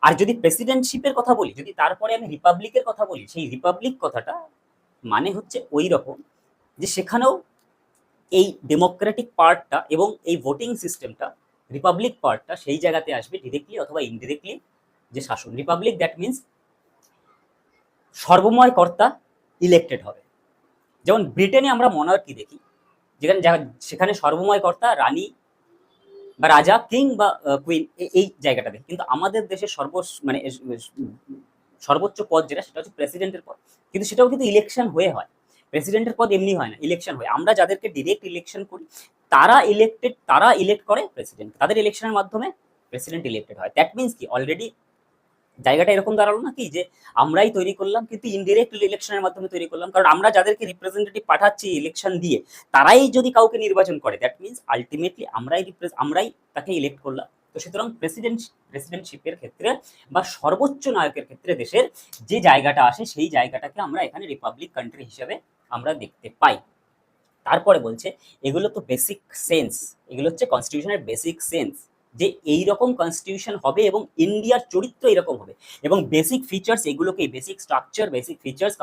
আর যদি প্রেসিডেন্টশিপের কথা বলি, যদি তারপরে আমি রিপাবলিকের কথা বলি, সেই রিপাবলিক কথাটা মানে হচ্ছে ওই রকম যে সেখানেও এই ডেমোক্রেটিক পার্টটা এবং এই ভোটিং সিস্টেমটা, রিপাবলিক পার্টটা সেই জায়গাতে আসবে ডিরেক্টলি অথবা ইনডিরেক্টলি যে শাসন। রিপাবলিক দ্যাট মিনস সর্বময় কর্তা ইলেক্টেড হবে। যেমন ব্রিটেনে আমরা মনার্কি দেখি, সেখানে সর্বময় কর্তা রানী বা রাজা, কিং বা কুইন, এই জায়গাটা দেখি। কিন্তু আমাদের দেশের মানে সর্বোচ্চ পদ যেটা, সেটা হচ্ছে প্রেসিডেন্টের পদ। কিন্তু সেটাও কিন্তু ইলেকশন হয়ে হয়। প্রেসিডেন্টের পদ এমনি হয় না, ইলেকশন হয়। আমরা যাদেরকে ডিরেক্ট ইলেকশন করি তারা ইলেক্ট করে প্রেসিডেন্ট, তাদের ইলেকশনের মাধ্যমে প্রেসিডেন্ট ইলেক্টেড হয়। দ্যাট মিনস কি অলরেডি জায়গাটা এরকম দাঁড়ালো না কি যে আমরাই তৈরি করলাম, কিন্তু ইনডিরেক্ট ইলেকশনের মাধ্যমে তৈরি করলাম। কারণ আমরা যাদেরকে রিপ্রেজেন্টেটিভ পাঠাচ্ছি ইলেকশন দিয়ে, তারাই যদি কাউকে নির্বাচন করে, দ্যাট মিনস আলটিমেটলি আমরাই তাকে ইলেক্ট করলাম। তো সুতরাং প্রেসিডেন্টশিপের ক্ষেত্রে বা সর্বোচ্চ নায়কের ক্ষেত্রে দেশের যে জায়গাটা আসে, সেই জায়গাটাকে আমরা এখানে রিপাবলিক কান্ট্রি হিসেবে আমরা দেখতে পাই। তারপরে বলছে এগুলো তো বেসিক সেন্স, এগুলো হচ্ছে কনস্টিটিউশনের বেসিক সেন্স। যে এই রকম কনস্টিটিউশন হবে এবং ইন্ডিয়ার চরিত্র এরকম হবে, এবং বেসিক ফিচার্স এগুলোকেই, বেসিক স্ট্রাকচার, বেসিক ফিচার্স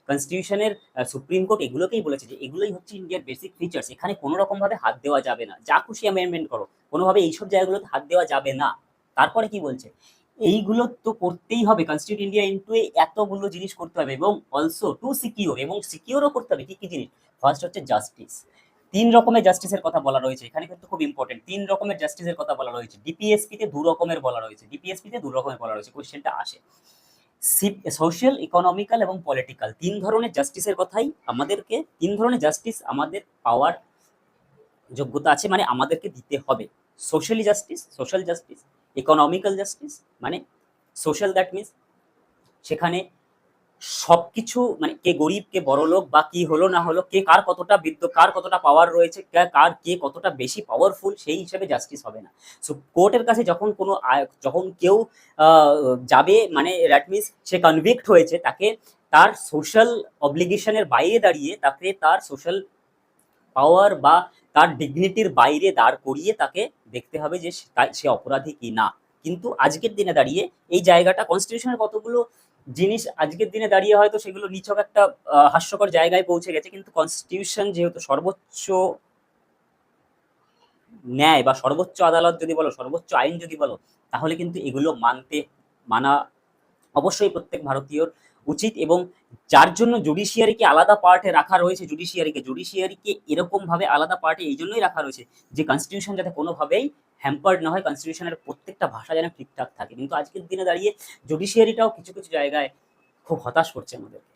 কনস্টিটিউশনের সুপ্রিম কোর্ট এগুলোকেই বলেছে যে এগুলোই হচ্ছে ইন্ডিয়ার বেসিক ফিচার্স, এখানে কোনো রকমভাবে হাত দেওয়া যাবে না, যা খুশি অ্যামেন্ডমেন্ট করো, কোনোভাবে এইসব জায়গাগুলোতে হাত দেওয়া যাবে না। তারপরে কি বলছে, এইগুলো তো করতেই হবে, কনস্টিটিউট ইন্ডিয়া ইন্টু এতগুলো জিনিস করতে হবে, এবং অলসো টু সিকিউর, এবং সিকিউরও করতে হবে কি কি জিনিস। ফার্স্ট হচ্ছে জাস্টিস, 3 রকমের জাস্টিসের কথা বলা রয়েছে এখানে, কিন্তু খুব ইম্পর্টেন্ট, 3 রকমের জাস্টিসের কথা বলা রয়েছে। ডিপিএসপি তে 2 রকমের বলা রয়েছে, ডিপিএসপি তে 2 রকমের বলা রয়েছে, কোশ্চেনটা আসে। সোশ্যাল, ইকোনমিক্যাল এবং পলিটিক্যাল, 3 ধরনের জাস্টিসের কথাই আমাদেরকে, 3 ধরনের জাস্টিস আমাদের পাওয়ার যোগ্যতা আছে, মানে আমাদেরকে দিতে হবে। Socially justice, social justice, economical justice, মানে সোশ্যাল, দ্যাট মিনস সেখানে সবকিছু, মানে কে গরিব কে বড়লোক, বা কি হলো না হলো, কে কার কতটা কার কতটা পাওয়ার রয়েছে, কে কতটা বেশি পাওয়ারফুল, সেই হিসেবে জাস্টিস হবে না। সো কোর্টের কাছে যখন কোনো যখন কেউ যাবে, মানে দ্যাট মিনস সে কনভিক্ট হয়েছে, তাকে তার সোশ্যাল অব্লিগেশনের বাইরে দাঁড়িয়ে, তাকে তার সোশ্যাল পাওয়ার বা তার ডিগনিটির বাইরে দাঁড় করিয়ে তাকে দেখতে হবে যে সে অপরাধী কি না। কিন্তু আজকের দিনে দাঁড়িয়ে এই জায়গাটা, কনস্টিটিউশনের কতগুলো জিনিস আজকের দিনে দাঁড়িয়ে হয়তো সেগুলো নিছক একটা হাস্যকর জায়গায় পৌঁছে গেছে, কিন্তু কনস্টিটিউশন যেহেতু সর্বোচ্চ ন্যায়, বা সর্বোচ্চ আদালত যদি বলো, সর্বোচ্চ আইন যদি বলো, তাহলে কিন্তু এগুলো মানা অবশ্যই প্রত্যেক ভারতীয়র উচিত। এবং যার জন্য জুডিশিয়ারিকে আলাদা পার্টে রাখা রয়েছে, জুডিশিয়ারিকে এরকম ভাবে আলাদা পার্টে এই জন্যই রাখা রয়েছে যে কনস্টিটিউশন যাতে কোনোভাবেই হ্যাম্পার্ড না হয়, কনস্টিটিউশনের প্রত্যেকটা ভাষা যেন ঠিকঠাক থাকে। কিন্তু আজকের দিনে দাঁড়িয়ে জুডিশিয়ারিটাও কিছু কিছু জায়গায় খুব হতাশ করছে আমাদেরকে।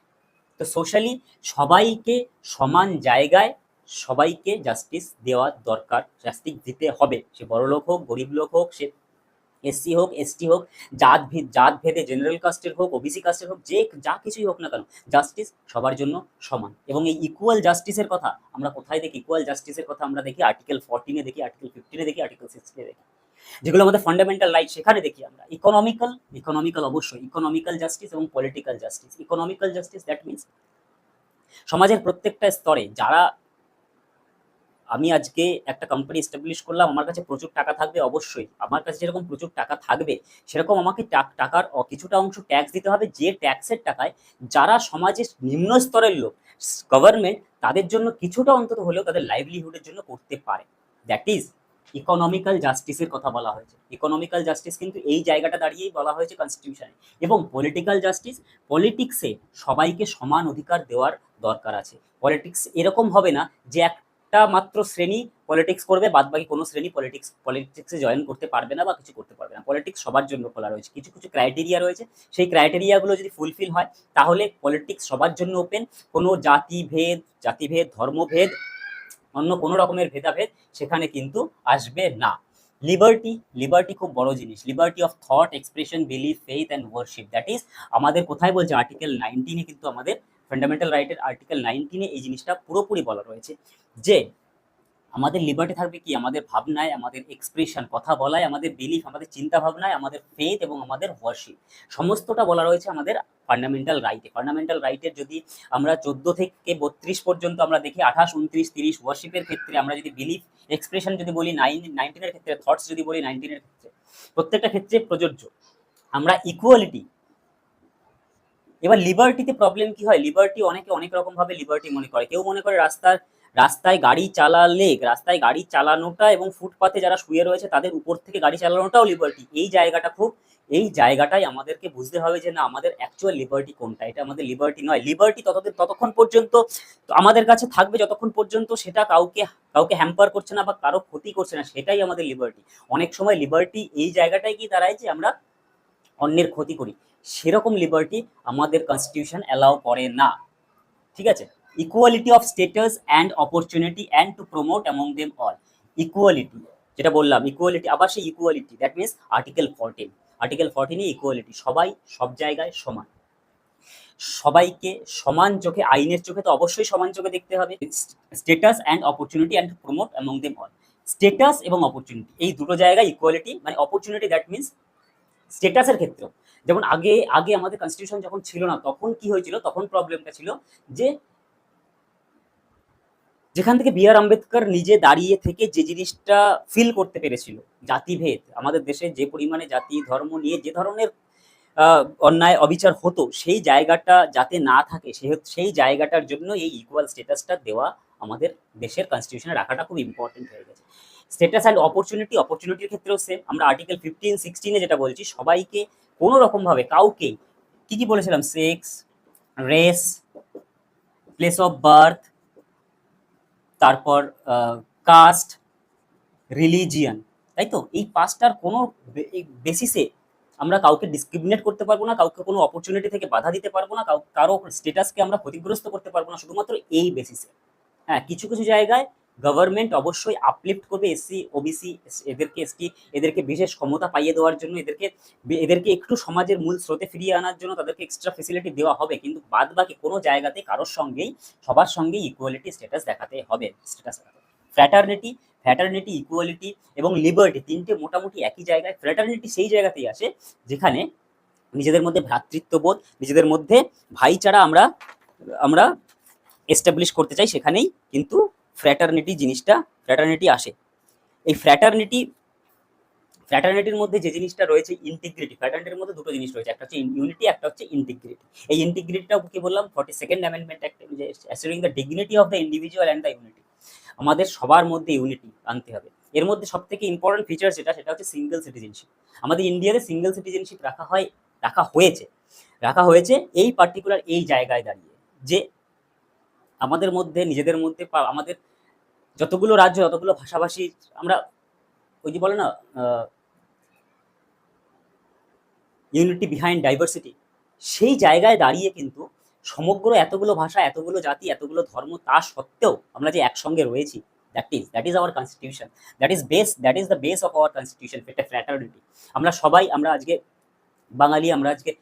তো সোশ্যালি সবাইকে সমান জায়গায়, সবাইকে জাস্টিস দেওয়া দরকার, জাস্টিস দিতে হবে, সে বড় লোক হোক, গরিব লোক হোক, সে এসসি হোক, এসটি হোক, জাত ভেদে জেনারেল কাস্টের হোক, ওবিসি কাস্টের হোক, যে যা কিছুই হোক না কেন, জাস্টিস সবার জন্য সমান। এবং এই ইকুয়াল জাস্টিসের কথা আমরা কোথায় দেখি? ইকুয়াল জাস্টিসের কথা আমরা দেখি আর্টিকেল 14-এ দেখি, আর্টিকেল 15-এ দেখি, আর্টিকেল 16-এ দেখি, যেগুলো আমাদের ফান্ডামেন্টাল রাইট, সেখানে দেখি আমরা ইকোনমিক্যাল অবশ্যই, ইকোনমিক্যাল জাস্টিস এবং political justice. Economical justice that means সমাজের প্রত্যেকটা স্তরে যারা, আমি আজকে একটা কোম্পানি এস্টাবলিশ করলাম, আমার কাছে প্রচুর টাকা থাকবে, অবশ্যই আমার কাছে যেরকম প্রচুর টাকা থাকবে, সেরকম আমাকে টাকার কিছুটা অংশ ট্যাক্স দিতে হবে, যে ট্যাক্সের টাকায় যারা সমাজের নিম্ন স্তরের লোক, গভর্নমেন্ট তাদের জন্য কিছুটা অন্তত হলেও তাদের লাইভলিহুডের জন্য করতে পারে। দ্যাট ইজ ইকোনমিক্যাল জাস্টিসের কথা বলা হয়েছে। ইকোনমিক্যাল জাস্টিস কিন্তু এই জায়গাটা দাঁড়িয়েই বলা হয়েছে কনস্টিটিউশনে। এবং পলিটিক্যাল জাস্টিস, পলিটিক্সে সবাইকে সমান অধিকার দেওয়ার দরকার আছে। পলিটিক্স এরকম হবে না যে একটা মাত্র শ্রেণী পলিটিক্স করবে, বাদ বাকি কোনো শ্রেণী পলিটিক্সে জয়েন করতে পারবে না বা কিছু করতে পারবে না। পলিটিক্স সবার জন্য খোলা রয়েছে, কিছু কিছু ক্রাইটেরিয়া রয়েছে, সেই ক্রাইটেরিয়াগুলো যদি ফুলফিল হয় তাহলে পলিটিক্স সবার জন্য ওপেন। কোনো জাতিভেদ, ধর্মভেদ, অন্য কোনো রকমের ভেদাভেদ সেখানে কিন্তু আসবে না। লিবার্টি খুব বড় জিনিস। Liberty of thought, expression, belief, faith and worship, that is আমাদের কোথায় বলছে? আর্টিকেল 19-এ কিন্তু আমাদের ফান্ডামেন্টাল রাইটের আর্টিকেল 19-এ এই জিনিসটা পুরোপুরি বলা রয়েছে যে আমাদের লিবার্টি থাকবে কি? আমাদের ভাবনায়, আমাদের এক্সপ্রেশন, কথা বলায়, আমাদের বিলিফ, আমাদের চিন্তা ভাবনায়, আমাদের ফেথ এবং আমাদের ওয়ার্শিপ, সমস্তটা বলা রয়েছে আমাদের ফান্ডামেন্টাল রাইটে। ফান্ডামেন্টাল রাইটের যদি আমরা 14 থেকে 32 পর্যন্ত আমরা দেখি, 28, 29, 30 ওয়ার্শিপের ক্ষেত্রে, আমরা যদি বিলিফ এক্সপ্রেশন যদি বলি 19-এর ক্ষেত্রে, থটস যদি বলি 19-এর ক্ষেত্রে, প্রত্যেকটা ক্ষেত্রে প্রযোজ্য। আমরা ইকুয়ালিটি, এবার লিবার্টিতে প্রবলেম কি হয়? লিবার্টি অনেকে অনেক রকম ভাবে লিবার্টি মনে করে। কেউ মনে করে রাস্তায় গাড়ি চালানোটা এবং ফুটপাতে যারা শুয়ে রয়েছে তাদের উপর থেকে গাড়ি চালানোটাও লিবার্টি। এই জায়গাটাই আমাদেরকে বুঝতে হবে যে না, আমাদের অ্যাকচুয়াল লিবার্টি কোনটা, এটা আমাদের লিবার্টি নয়। লিবার্টি ততক্ষণ পর্যন্ত আমাদের কাছে থাকবে যতক্ষণ পর্যন্ত সেটা কাউকে হ্যাম্পার করছে না বা কারো ক্ষতি করছে না, সেটাই আমাদের লিবার্টি। অনেক সময় লিবার্টি এই জায়গাটাই কি দাঁড়ায় যে আমরা অন্যের ক্ষতি করি, সেরকম লিবার্টি আমাদের কনস্টিটিউশন অ্যালাউ করে না। ঠিক আছে? Equality of status and opportunity and to promote among them all. Equality যেটা বললাম, ইকুয়ালিটি, আবার সেই ইকুয়ালিটি, দ্যাট মিনস আর্টিকেল 14-এ ইকুয়ালিটি, সবাই সব জায়গায় সমান, সবাইকে সমান চোখে, আইনের চোখে তো অবশ্যই সমান চোখে দেখতে হবে। Status and opportunity and to promote among them all. Status এবং অপরচুনিটি এই দুটো জায়গায় ইকুয়ালিটি, মানে অপরচুনিটি দ্যাট মিনস স্টেটাসের ক্ষেত্রেও, যেমন আগে আমাদের কনস্টিটিউশন যখন ছিল না, তখন কি হয়েছিল? তখন প্রবলেমটা ছিল যে যেখান থেকে বি আর আম্বেদকর নিজে দাঁড়িয়ে থেকে যে জিনিসটা ফিল করতে পেরেছিল, জাতিভেদ আমাদের দেশে যে পরিমাণে জাতি ধর্ম নিয়ে যে ধরনের অন্যায় অবিচার হতো, সেই জায়গাটা যাতে না থাকে, সেই জায়গাটার জন্য এই ইকুয়াল স্ট্যাটাসটা দেওয়া আমাদের দেশের কনস্টিটিউশনে রাখাটা খুব ইম্পর্টেন্ট হয়ে গেছে। স্ট্যাটাস অ্যান্ড অপরচুনিটির ক্ষেত্রেও সেম। আমরা আর্টিকেল 15-16 যেটা বলছি, সবাইকে কোনো রকমভাবে কাউকে কি বলেছিলাম, sex, race, place of birth, তারপর কাস্ট, রিলিজিয়ান, তাই তো? এই পাঁচটার কোনো বেসিসে আমরা কাউকে ডিসক্রিমিনেট করতে পারবো না, কাউকে কোনো অপরচুনিটি থেকে বাধা দিতে পারবো না, কারো স্টেটাসকে আমরা ক্ষতিগ্রস্ত করতে পারবো না, শুধুমাত্র এই বেসিসে। হ্যাঁ, কিছু কিছু জায়গায় গভর্নমেন্ট অবশ্যই আপলিফ্ট করবে এসসি, ওবিসি, এদেরকে এসটি, এদেরকে বিশেষ ক্ষমতা পাইয়ে দেওয়ার জন্য, এদেরকে একটু সমাজের মূল স্রোতে ফিরিয়ে আনার জন্য তাদেরকে এক্সট্রা ফেসিলিটি দেওয়া হবে, কিন্তু বাদ বাকি কোনো জায়গাতে কারোর সঙ্গেই, সবার সঙ্গেই ইকুয়ালিটি স্ট্যাটাস দেখাতে হবে। ফ্র্যাটার্নিটি, ইকুয়ালিটি এবং লিবার্টি, তিনটে মোটামুটি একই জায়গায়। ফ্র্যাটার্নিটি সেই জায়গাতেই আসে যেখানে নিজেদের মধ্যে ভ্রাতৃত্ববোধ, নিজেদের মধ্যে ভাইচারা আমরা এস্টাবলিশ করতে চাই, সেখানেই কিন্তু ফ্র্যাটার্নিটি আসে। এই ফ্র্যাটার্নিটির মধ্যে যে জিনিসটা রয়েছে ইন্টিগ্রিটি, ফ্র্যাটার্নিটির মধ্যে দুটো জিনিস রয়েছে, একটা হচ্ছে ইউনিটি, একটা হচ্ছে ইন্টিগ্রিটি। এই ইন্টিগ্রিটিটাও কি বললাম, 42nd amendment act, assuring the dignity of the individual and the unity. আমাদের সবার মধ্যে ইউনিটি আনতে হবে। এর মধ্যে সব থেকে ইম্পর্টেন্ট ফিচার সেটা হচ্ছে সিঙ্গেল সিটিজেনশিপ। আমাদের ইন্ডিয়াতে সিঙ্গেল সিটিজেনশিপ রাখা হয়েছে এই পার্টিকুলার এই জায়গায় দাঁড়িয়ে, যে আমাদের মধ্যে, নিজেদের মধ্যে, আমাদের যতগুলো রাজ্য, যতগুলো ভাষাভাষী, আমরা ওই যে বলে না, ইউনিটি বিহাইন্ড ডাইভার্সিটি, সেই জায়গায় দাঁড়িয়ে কিন্তু সমগ্র এতগুলো ভাষা, এতগুলো জাতি, এতগুলো ধর্ম, তা সত্ত্বেও আমরা যে একসঙ্গে রয়েছি, that is our constitution, that is the base of our constitution, fraternity. আমরা আজকে বাঙালি, আমরা আজকে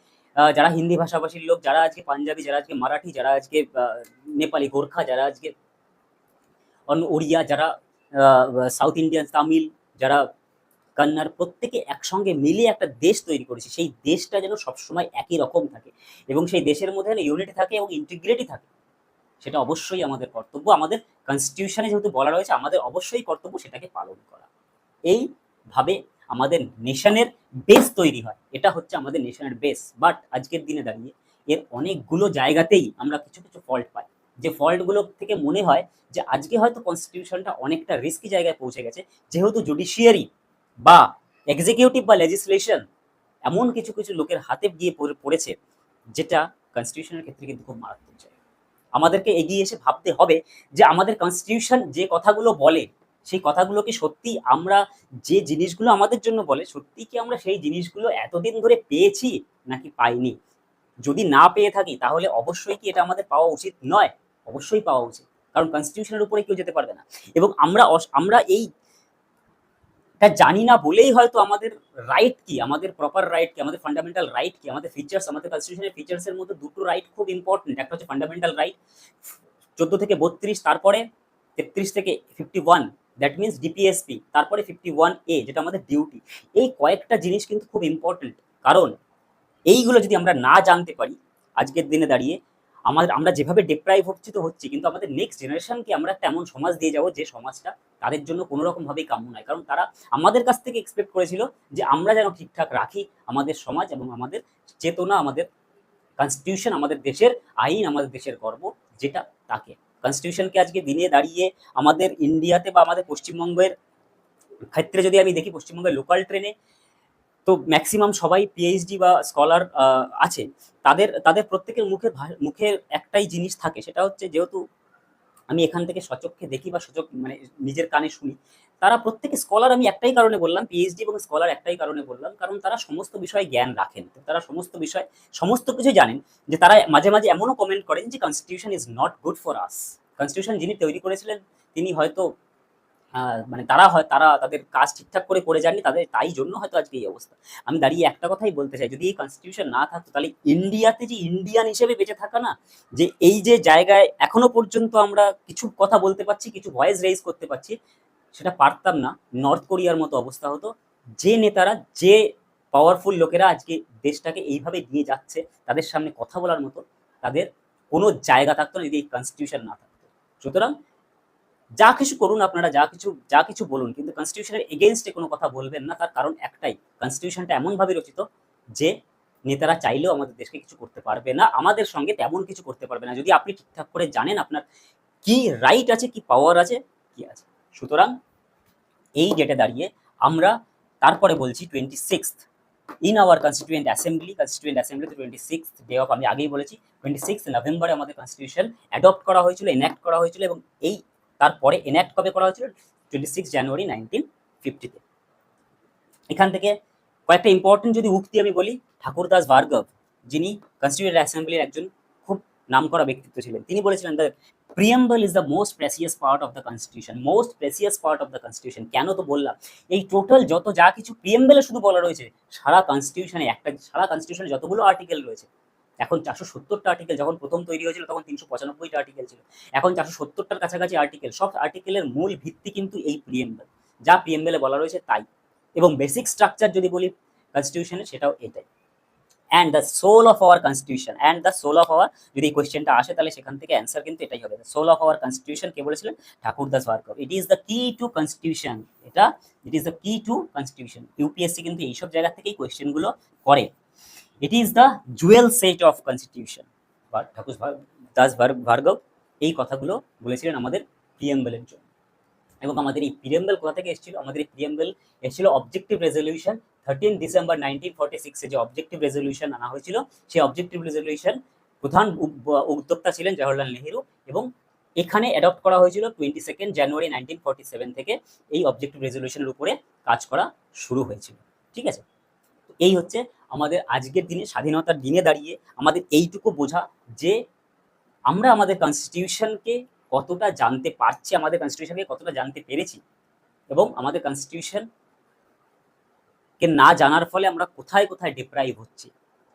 যারা হিন্দি ভাষাভাষীর লোক, যারা আজকে পাঞ্জাবি, যারা আজকে মারাঠি, যারা আজকে নেপালি, গোর্খা, যারা আজকে ওড়িয়া, যারা সাউথ ইন্ডিয়ান, তামিল, যারা কন্নড়, প্রত্যেকে একসঙ্গে মিলে একটা দেশ তৈরি করেছে। সেই দেশটা যেন সবসময় একই রকম থাকে এবং সেই দেশের মধ্যে যেন ইউনিটি থাকে এবং ইন্টিগ্রিটি থাকে, সেটা অবশ্যই আমাদের কর্তব্য। আমাদের কনস্টিটিউশনে যেহেতু বলা রয়েছে, আমাদের অবশ্যই কর্তব্য সেটাকে পালন করা। এইভাবে আমাদের নেশনের বেস তৈরি হয়, এটা হচ্ছে আমাদের নেশনের বেস। বাট আজকের দিনে দাঁড়িয়ে এর অনেকগুলো জায়গাতেই আমরা কিছু কিছু ফল্ট পাই, যে ফল্টগুলো থেকে মনে হয় যে আজকে হয়তো কনস্টিটিউশনটা অনেকটা রিস্কি জায়গায় পৌঁছে গেছে, যেহেতু জুডিশিয়ারি বা এক্সিকিউটিভ বা লেজিসলেশন এমন কিছু কিছু লোকের হাতে গিয়ে পড়েছে, যেটা কনস্টিটিউশনের ক্ষেত্রে কিন্তু খুব মারাত্মক জায়গা। আমাদেরকে এগিয়ে এসে ভাবতে হবে যে আমাদের কনস্টিটিউশন যে কথাগুলো বলে, সেই কথাগুলো কি সত্যি, আমরা যে জিনিসগুলো আমাদের জন্য বলে, সত্যি কি আমরা সেই জিনিসগুলো এতদিন ধরে পেয়েছি নাকি পাইনি? যদি না পেয়ে থাকি, তাহলে অবশ্যই কি এটা আমাদের পাওয়া উচিত নয়? অবশ্যই পাওয়া উচিত, কারণ কনস্টিটিউশনের উপরে কেউ যেতে পারবে না। এবং আমরা এইটা জানি না বলেই হয়তো আমাদের রাইট কি, আমাদের প্রপার রাইট কি, আমাদের ফান্ডামেন্টাল রাইট কি, আমাদের ফিচার্স, আমাদের কনস্টিটিউশনের ফিচার্সের মধ্যে দুটো রাইট খুব ইম্পর্টেন্ট। একটা হচ্ছে ফান্ডামেন্টাল রাইট 14 থেকে 32, তারপরে 33 থেকে 51, দ্যাট মিনস ডিপিএসপি, তারপরে 51A যেটা আমাদের ডিউটি। এই কয়েকটা জিনিস কিন্তু খুব ইম্পর্টেন্ট, কারণ এইগুলো যদি আমরা না জানতে পারি, আজকের দিনে দাঁড়িয়ে আমরা যেভাবে ডিপ্রাইভ হচ্ছি, কিন্তু আমাদের নেক্সট জেনারেশনকে আমরা একটা এমন সমাজ দিয়ে যাবো, যে সমাজটা তাদের জন্য কোনো রকমভাবেই কাম্য নয়। কারণ তারা আমাদের কাছ থেকে এক্সপেক্ট করেছিল যে আমরা যেন ঠিকঠাক রাখি আমাদের সমাজ এবং আমাদের চেতনা, আমাদের কনস্টিটিউশন, আমাদের দেশের আইন, আমাদের দেশের গর্ব, যেটা তাকে কনস্টিটিউশনকে আজকে দিনে দাঁড়িয়ে আমাদের ইন্ডিয়াতে বা আমাদের পশ্চিমবঙ্গের ক্ষেত্রে যদি আমি দেখি, পশ্চিমবঙ্গের লোকাল ট্রেনে তো ম্যাক্সিমাম সবাই পিএইচডি বা স্কলার আছে। তাদের প্রত্যেকের মুখে একটাই জিনিস থাকে, সেটা হচ্ছে, যেহেতু আমি এখান থেকে সচক্ষে দেখি বা মানে নিজের কানে শুনি, তারা প্রত্যেকে স্কলার। আমি একটাই কারণে বললাম পিএইচডি এবং স্কলার, একটাই কারণে বললাম, কারণ তারা সমস্ত বিষয়ে জ্ঞান রাখেন, তারা সমস্ত কিছু জানেন। যে তারা মাঝে মাঝে এমনও কমেন্ট করেন যে constitution is not good for us. Constitution যিনি তৈরি করেছিলেন, তিনি হয়তো মানে তারা তাদের কাজ ঠিকঠাক করে যাননি, তাই জন্য হয়তো আজকে এই অবস্থা। আমি দাঁড়িয়ে একটা কথাই বলতে চাই, যদি এই কনস্টিটিউশন না থাকতো, তাহলে ইন্ডিয়াতে যে ইন্ডিয়ান হিসেবে বেঁচে থাকা না, যে এই যে জায়গায় এখনো পর্যন্ত আমরা কিছু কথা বলতে পারছি, কিছু ভয়েস রেইজ করতে পারছি, সেটা পারতাম না। নর্থ কোরিয়ার মতো অবস্থা হতো। যে নেতারা, যে পাওয়ারফুল লোকেরা আজকে দেশটাকে এইভাবে নিয়ে যাচ্ছে, তাদের সামনে কথা বলার মতো তাদের কোনো জায়গা থাকতো না, যদি এই কনস্টিটিউশন না থাকতো। সুতরাং যা কিছু করুন আপনারা, যা কিছু বলুন, কিন্তু কনস্টিটিউশনের এগেইনস্টে কোনো কথা বলবেন না। তার কারণ একটাই, কনস্টিটিউশনটা এমনভাবে রচিত যে নেতারা চাইলেও আমাদের দেশকে কিছু করতে পারবে না, আমাদের সঙ্গে তেমন কিছু করতে পারবে না, যদি আপনি ঠিকঠাক করে জানেন আপনার কি রাইট আছে, কি পাওয়ার আছে, কি আছে। সুতরাং এই ডেটে দাঁড়িয়ে আমরা তারপরে বলছি 26th ইন আওয়ার কনস্টিটিউয়েন্ট অ্যাসেম্বলিতে 26th ডে অফ, আমি আগেই বলেছি 26 নভেম্বরে আমাদের কনস্টিটিউশন অ্যাডপ্ট করা হয়েছিল, এনঅ্যাক্ট করা হয়েছিল, এবং এই তারপরে এনঅ্যাক্ট কবে করা হয়েছিল? 26 জানুয়ারি 1950-তে। এখান থেকে কয়েকটা ইম্পর্টেন্ট যদি উক্তি আমি বলি, ঠাকুরদাস ভার্গব, যিনি কনস্টিটিউয়েন্ট অ্যাসেম্বলির একজন খুব নামকরা ব্যক্তিত্ব ছিলেন, তিনি বলেছিলেন the preamble is the most precious part of the constitution. Most precious part of the constitution কেন তো বললাম, এই টোটাল যত যা কিছু প্রিয়াম্বলে শুধু বলা রয়েছে, সারা কনস্টিটিউশনে যতগুলো আর্টিকেল রয়েছে, এখন 470টা আর্টিকেল, যখন প্রথম তৈরি হয়েছিল তখন 395টা আর্টিকেল ছিল, এখন 470টার কাছাকাছি আর্টিকেল। সব আর্টিকেলের মূল ভিত্তি কিন্তু এই প্রিয়াম্বল, যা প্রিয়াম্বলে বলা রয়েছে তাই। এবং বেসিক স্ট্রাকচার যদি বলি কনস্টিটিউশনের, সেটাও এটাই। And the soul of our constitution, and the soul of our, যদি এই কোয়েশ্চেনটা আসে তাহলে সেখান থেকে অ্যান্সার কিন্তু এটাই হবে। সোল অফ আওয়ার কনস্টিটিউশন কে বলেছিলেন? Thakurdas Bhargava. It is the key to constitution, it is the key to constitution. UPSC কিন্তু এইসব জায়গা থেকেই কোয়েশ্চেনগুলো করে। It is the jewel set of constitution. Thakurdas Bhargava এই কথাগুলো বলেছিলেন আমাদের প্রিয়াম্বলের জন্য। এবং আমাদের এই প্রিয়াম্বল কোথা থেকে এসেছিল? আমাদের এই প্রিয়াম্বল এসেছিল অবজেক্টিভ রেজলিউশন 13 ডিসেম্বর 1946-এ, যে অবজেক্টিভ রেজলিউশন আনা হয়েছিল, সেই অবজেক্টিভ রেজলিউশন প্রধান উদ্যোক্তা ছিলেন জওহরলাল নেহেরু, এবং এখানে অ্যাডপ্ট করা হয়েছিল 22 জানুয়ারি 1947 থেকে। এই অবজেক্টিভ রেজলিউশনের উপরে কাজ করা শুরু হয়েছিল। ঠিক আছে, এই হচ্ছে আমাদের আজকের দিনে, স্বাধীনতার দিনে দাঁড়িয়ে আমাদের এইটুকু বোঝা যে আমরা আমাদের কনস্টিটিউশনকে কতটা জানতে পারছি, আমাদের কনস্টিটিউশনকে কতটা জানতে পেরেছি, এবং আমাদের কনস্টিটিউশনকে না জানার ফলে আমরা কোথায় কোথায় ডিপ্রাইভ হচ্ছি,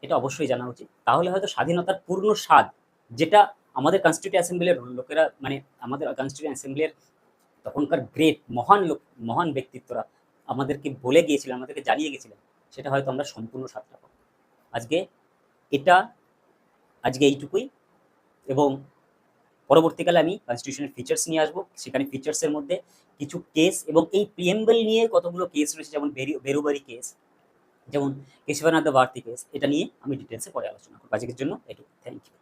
এটা অবশ্যই জানা উচিত। তাহলে হয়তো স্বাধীনতার পূর্ণ স্বাদ, যেটা আমাদের কনস্টিটিউয়েন্ট অ্যাসেম্বলির লোকেরা, মানে আমাদের কনস্টিটিউয়েন্ট অ্যাসেম্বলির তখনকার গ্রেট মহান ব্যক্তিত্বরা আমাদেরকে বলে গিয়েছিলেন, আমাদেরকে জানিয়ে গেছিলেন, সেটা হয়তো আমরা সম্পূর্ণ স্বাদটা পাবো। আজকে এইটুকুই, এবং পরবর্তীকালে আমি কনস্টিটিউশনের ফিচার্স নিয়ে আসবো। সেখানে ফিচার্সের মধ্যে কিছু কেস, এবং এই প্রিয়াম্বল নিয়ে কতগুলো কেস রয়েছে, যেমন বেরুবারি কেস, যেমন কেশবানন্দ ভারতী কেস, এটা নিয়ে আমি ডিটেলসে পরে আলোচনা করবো। আজকের জন্য এটুকু, থ্যাংক ইউ।